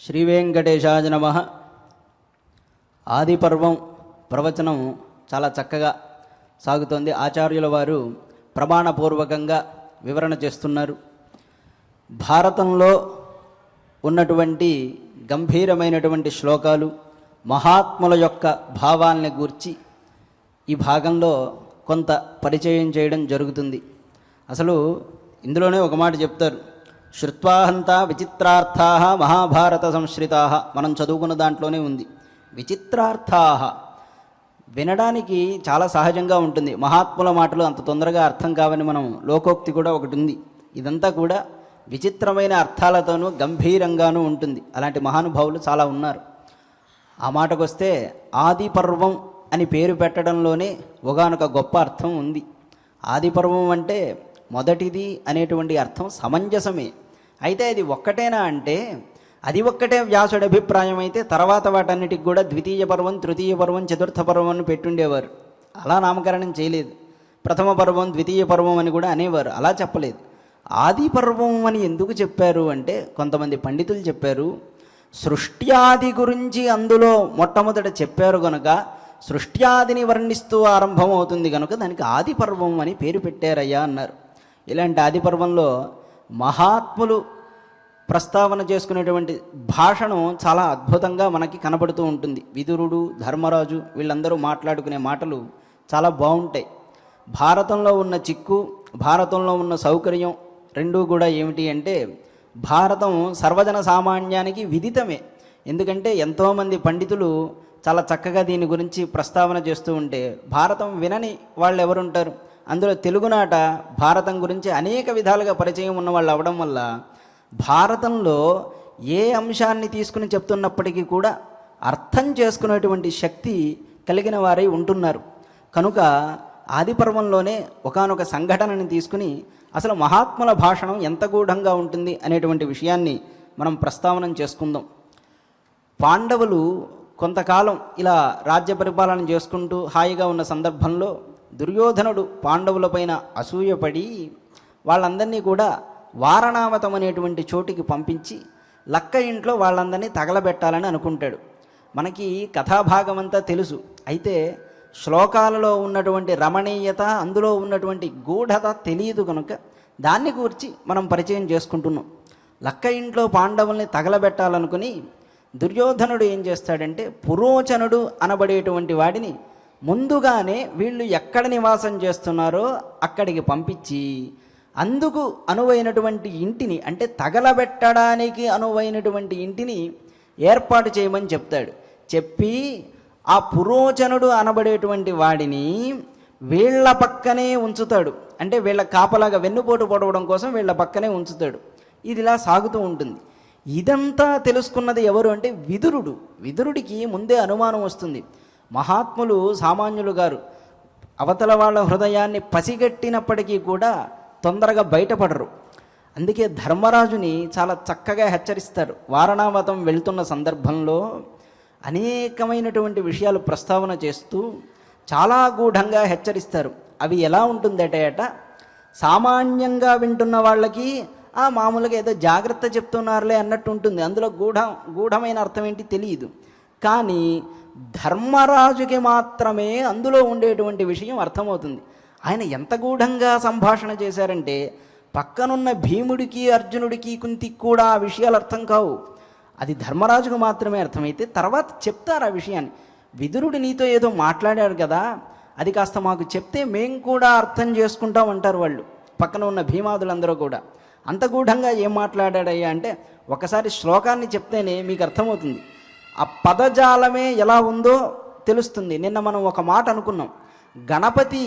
శ్రీవేంకటేశాయ నమః. ఆది పర్వం ప్రవచనం చాలా చక్కగా సాగుతోంది. ఆచార్యుల వారు ప్రమాణపూర్వకంగా వివరణ చేస్తున్నారు. భారతంలో ఉన్నటువంటి గంభీరమైనటువంటి శ్లోకాలు, మహాత్ముల యొక్క భావాల్ని గూర్చి ఈ భాగంలో కొంత పరిచయం చేయడం జరుగుతుంది. అసలు ఇందులోనే ఒక మాట చెప్తారు, శ్రుత్వాహంతా విచిత్రార్థా మహాభారత సంశ్రితా. మనం చదువుకున్న దాంట్లోనే ఉంది. విచిత్రార్థా వినడానికి చాలా సహజంగా ఉంటుంది. మహాత్ముల మాటలు అంత తొందరగా అర్థం కావని మనం లోకోక్తి కూడా ఒకటి ఉంది. ఇదంతా కూడా విచిత్రమైన అర్థాలతోనూ గంభీరంగానూ ఉంటుంది. అలాంటి మహానుభావులు చాలా ఉన్నారు. ఆ మాటకు వస్తే ఆది పర్వం అని పేరు పెట్టడంలోనే ఒకానొక గొప్ప అర్థం ఉంది. ఆది పర్వం అంటే మొదటిది అనేటువంటి అర్థం సమంజసమే. అయితే అది ఒక్కటేనా అంటే అది ఒక్కటే వ్యాసుడి అభిప్రాయం అయితే తర్వాత వాటన్నిటికి కూడా ద్వితీయ పర్వం, తృతీయ పర్వం, చతుర్థ పర్వం అని పెట్టుండేవారు. అలా నామకరణం చేయలేదు. ప్రథమ పర్వం, ద్వితీయ పర్వం అని కూడా అనేవారు. అలా చెప్పలేదు. ఆది పర్వం అని ఎందుకు చెప్పారు అంటే కొంతమంది పండితులు చెప్పారు, సృష్ట్యాది గురించి అందులో మొట్టమొదట చెప్పారు కనుక సృష్ట్యాదిని వర్ణిస్తూ ఆరంభం అవుతుంది కనుక దానికి ఆది పర్వం అని పేరు పెట్టారయ్యా అన్నారు. ఇలాంటి ఆది పర్వంలో మహాత్ములు ప్రస్తావన చేసుకునేటువంటి భాషను చాలా అద్భుతంగా మనకి కనబడుతూ ఉంటుంది. విదురుడు, ధర్మరాజు వీళ్ళందరూ మాట్లాడుకునే మాటలు చాలా బాగుంటాయి. భారతంలో ఉన్న చిక్కు, భారతంలో ఉన్న సౌకర్యం రెండూ కూడా ఏమిటి అంటే భారతం సర్వజన సామాన్యానికి విదితమే. ఎందుకంటే ఎంతోమంది పండితులు చాలా చక్కగా దీని గురించి ప్రస్తావన చేస్తూ ఉంటే భారతం వినని వాళ్ళు ఎవరుంటారు? అందులో తెలుగునాట భారతం గురించి అనేక విధాలుగా పరిచయం ఉన్న వాళ్ళు అవడం వల్ల భారతంలో ఏ అంశాన్ని తీసుకుని చెప్తున్నప్పటికీ కూడా అర్థం చేసుకునేటువంటి శక్తి కలిగిన వారై ఉంటున్నారు. కనుక ఆది పర్వంలోనే ఒకానొక సంఘటనని తీసుకుని అసలు మహాత్ముల భాషణం ఎంత గూఢంగా ఉంటుంది అనేటువంటి విషయాన్ని మనం ప్రస్తావన చేసుకుందాం. పాండవులు కొంతకాలం ఇలా రాజ్య పరిపాలన చేసుకుంటూ హాయిగా ఉన్న సందర్భంలో దుర్యోధనుడు పాండవులపైన అసూయపడి వాళ్ళందరినీ కూడా వారణావతం అనేటువంటి చోటికి పంపించి లక్క ఇంట్లో వాళ్ళందరినీ తగలబెట్టాలని అనుకుంటాడు. మనకి కథాభాగం అంతా తెలుసు. అయితే శ్లోకాలలో ఉన్నటువంటి రమణీయత, అందులో ఉన్నటువంటి గూఢత తెలియదు కనుక దాన్ని గురించి మనం పరిచయం చేసుకుంటున్నాం. లక్క ఇంట్లో పాండవుల్ని తగలబెట్టాలనుకుని దుర్యోధనుడు ఏం చేస్తాడంటే పురోచనుడు అనబడేటువంటి వాడిని ముందుగానే వీళ్ళు ఎక్కడ నివాసం చేస్తున్నారో అక్కడికి పంపించి అందుకు అనువైనటువంటి ఇంటిని, అంటే తగలబెట్టడానికి అనువైనటువంటి ఇంటిని ఏర్పాటు చేయమని చెప్తాడు. చెప్పి ఆ పురోచనుడు అనబడేటువంటి వాడిని వీళ్ళ పక్కనే ఉంచుతాడు. అంటే వీళ్ళ కాపలాగా వెన్నుపోటు పొడవడం కోసం వీళ్ళ పక్కనే ఉంచుతాడు. ఇది ఇలా సాగుతూ ఉంటుంది. ఇదంతా తెలుసుకున్నది ఎవరు అంటే విదురుడు. విదురుడికి ముందే అనుమానం వస్తుంది. మహాత్ములు సామాన్యులు గారు, అవతల వాళ్ళ హృదయాన్ని పసిగట్టినప్పటికీ కూడా తొందరగా బయటపడరు. అందుకే ధర్మరాజుని చాలా చక్కగా హెచ్చరిస్తారు. వారణావతం వెళ్తున్న సందర్భంలో అనేకమైనటువంటి విషయాలు ప్రస్తావన చేస్తూ చాలా గూఢంగా హెచ్చరిస్తారు. అవి ఎలా ఉంటుందట, సామాన్యంగా వింటున్న వాళ్ళకి మామూలుగా ఏదో జాగ్రత్త చెప్తున్నారులే అన్నట్టు ఉంటుంది. అందులో గూఢమైన అర్థం ఏంటి తెలియదు. కానీ ధర్మరాజుకి మాత్రమే అందులో ఉండేటువంటి విషయం అర్థమవుతుంది. ఆయన ఎంత గూఢంగా సంభాషణ చేశారంటే పక్కనున్న భీముడికి, అర్జునుడికి, కుంతికి కూడా ఆ విషయాలు అర్థం కావు. అది ధర్మరాజుకు మాత్రమే అర్థమైతే తర్వాత చెప్తారు ఆ విషయాన్ని. విదురుడు నీతో ఏదో మాట్లాడాడు కదా, అది కాస్త మాకు చెప్తే మేం కూడా అర్థం చేసుకుంటాం అంటారు వాళ్ళు. పక్కన ఉన్న భీమాదులందరూ కూడా అంత గూఢంగా ఏం మాట్లాడాడయ్యా అంటే ఒకసారి శ్లోకాన్ని చెప్తేనే మీకు అర్థమవుతుంది. ఆ పదజాలమే ఎలా ఉందో తెలుస్తుంది. నిన్న మనం ఒక మాట అనుకున్నాం, గణపతి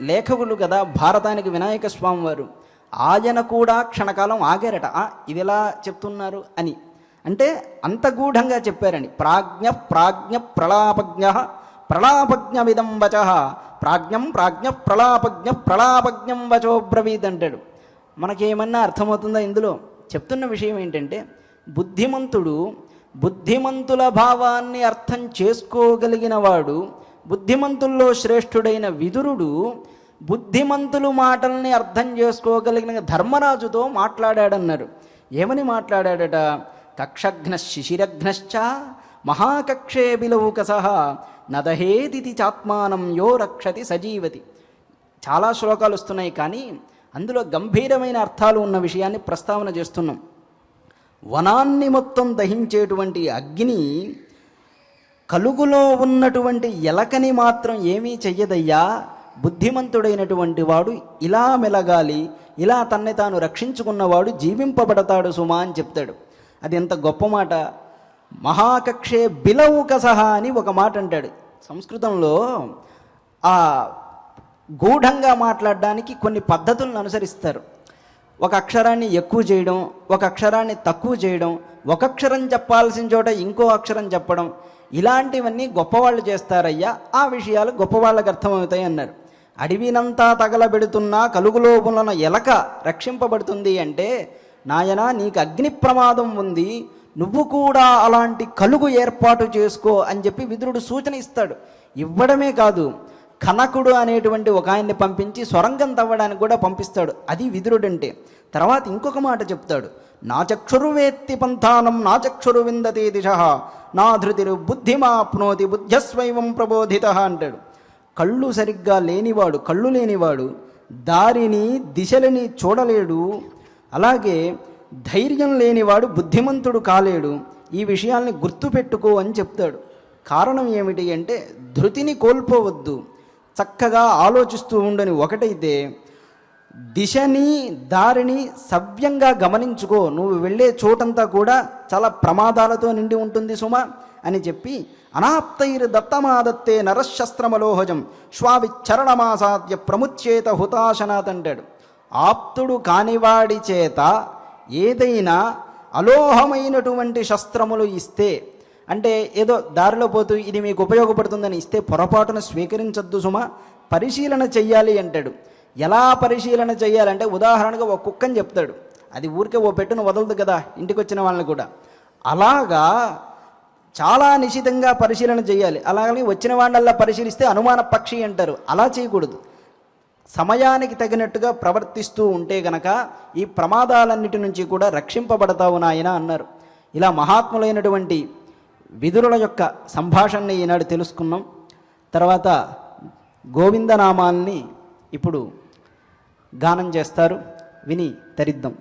లేఖకులు కదా భారతానికి వినాయక స్వామి వారు, ఆయన కూడా క్షణకాలం ఆగారట. ఇది ఎలా చెప్తున్నారు అని, అంటే అంత గూఢంగా చెప్పారని. ప్రాజ్ఞ ప్రాజ్ఞ ప్రలాపజ్ఞ ప్రలాపజ్ఞమిదం వచ ప్రాజ్ఞం ప్రాజ్ఞ ప్రలాపజ్ఞ ప్రలాపజ్ఞం వచో బ్రవీద్ అంటాడు. మనకేమన్నా అర్థమవుతుందా? ఇందులో చెప్తున్న విషయం ఏంటంటే బుద్ధిమంతుడు బుద్ధిమంతుల భావాన్ని అర్థం చేసుకోగలిగిన వాడు, బుద్ధిమంతుల్లో శ్రేష్ఠుడైన విదురుడు బుద్ధిమంతులు మాటల్ని అర్థం చేసుకోగలిగిన ధర్మరాజుతో మాట్లాడాడన్నారు. ఏమని మాట్లాడాడట? కక్షఘ్న శిశిరఘ్నశ్చ మహాకక్షే బిలౌకస నదహేదితి చాత్మానం యో రక్షతి సజీవతి. చాలా శ్లోకాలు వస్తున్నాయి, కానీ అందులో గంభీరమైన అర్థాలు ఉన్న విషయాన్ని ప్రస్తావన చేస్తున్నాం. వనాన్ని మొత్తం దహించేటువంటి అగ్ని కలుగులో ఉన్నటువంటి ఎలకని మాత్రం ఏమీ చెయ్యదయ్యా. బుద్ధిమంతుడైనటువంటి వాడు ఇలా మెలగాలి, ఇలా తన్ను తాను రక్షించుకున్నవాడు జీవింపబడతాడు సుమా అని చెప్తాడు. అది ఎంత గొప్ప మాట. మహాకక్షే బిలౌకసహ అని ఒక మాట అంటాడు. సంస్కృతంలో ఆ గూఢంగా మాట్లాడడానికి కొన్ని పద్ధతులను అనుసరిస్తారు. ఒక అక్షరాన్ని ఎక్కువ చేయడం, ఒక అక్షరాన్ని తక్కువ చేయడం, ఒక అక్షరం చెప్పాల్సిన చోట ఇంకో అక్షరం చెప్పడం, ఇలాంటివన్నీ గొప్పవాళ్ళు చేస్తారయ్యా. ఆ విషయాలు గొప్పవాళ్ళకి అర్థమవుతాయి అన్నారు. అడవినంతా తగలబెడుతున్నా కలుగులో ఉన్న ఎలక రక్షింపబడుతుంది అంటే, నాయనా నీకు అగ్ని ప్రమాదం ఉంది, నువ్వు కూడా అలాంటి కలుగు ఏర్పాటు చేసుకో అని చెప్పి విదురుడు సూచన ఇస్తాడు. ఇవ్వడమే కాదు, కనకుడు అనేటువంటి ఒక ఆయన్ని పంపించి సొరంగం తవ్వడానికి కూడా పంపిస్తాడు. అది విదురుడంటే. తర్వాత ఇంకొక మాట చెప్తాడు, నా చక్షురువేత్తి పంథానం నా చక్షురు విందతే దిశ నా ధృతిరు బుద్ధిమాప్నోతి బుద్ధ్యస్వైవం ప్రబోధిత అంటాడు. కళ్ళు సరిగ్గా లేనివాడు, కళ్ళు లేనివాడు దారిని దిశలని చూడలేడు. అలాగే ధైర్యం లేనివాడు బుద్ధిమంతుడు కాలేడు. ఈ విషయాల్ని గుర్తుపెట్టుకో అని చెప్తాడు. కారణం ఏమిటి అంటే, ధృతిని కోల్పోవద్దు, చక్కగా ఆలోచిస్తూ ఉండని ఒకటైతే దిశని దారిని సవ్యంగా గమనించుకో, నువ్వు వెళ్ళే చోటంతా కూడా చాలా ప్రమాదాలతో నిండి ఉంటుంది సుమా అని చెప్పి, అనాప్తైర్ దత్తమాదత్తే నరశస్త్రమలోహజం శ్వావిచ్చరణమాసాద్య ప్రముచ్చేత హుతాశనాత్ అంటాడు. ఆప్తుడు కానివాడి చేత ఏదైనా అలోహమైనటువంటి శస్త్రములు ఇస్తే, అంటే ఏదో దారిలో పోతూ ఇది మీకు ఉపయోగపడుతుందని ఇస్తే పొరపాటును స్వీకరించద్దు సుమా, పరిశీలన చెయ్యాలి అంటాడు. ఎలా పరిశీలన చెయ్యాలంటే, ఉదాహరణగా ఒక కుక్కని చెప్తాడు. అది ఊరికే ఓ పెట్టును వదలదు కదా ఇంటికి వచ్చిన వాళ్ళని కూడా. అలాగా చాలా నిశితంగా పరిశీలన చేయాలి. అలాగే వచ్చిన వాళ్ళల్లా పరిశీలిస్తే అనుమాన పక్షి అంటారు. అలా చేయకూడదు. సమయానికి తగినట్టుగా ప్రవర్తిస్తూ ఉంటే గనక ఈ ప్రమాదాలన్నిటి నుంచి కూడా రక్షింపబడతావు నాయన అన్నారు. ఇలా మహాత్ములైనటువంటి విదురుల యొక్క సంభాషణని ఈనాడు తెలుసుకున్నాం. తర్వాత గోవిందనామాల్ని ఇప్పుడు గానం చేస్తారు, విని తరిద్దాం.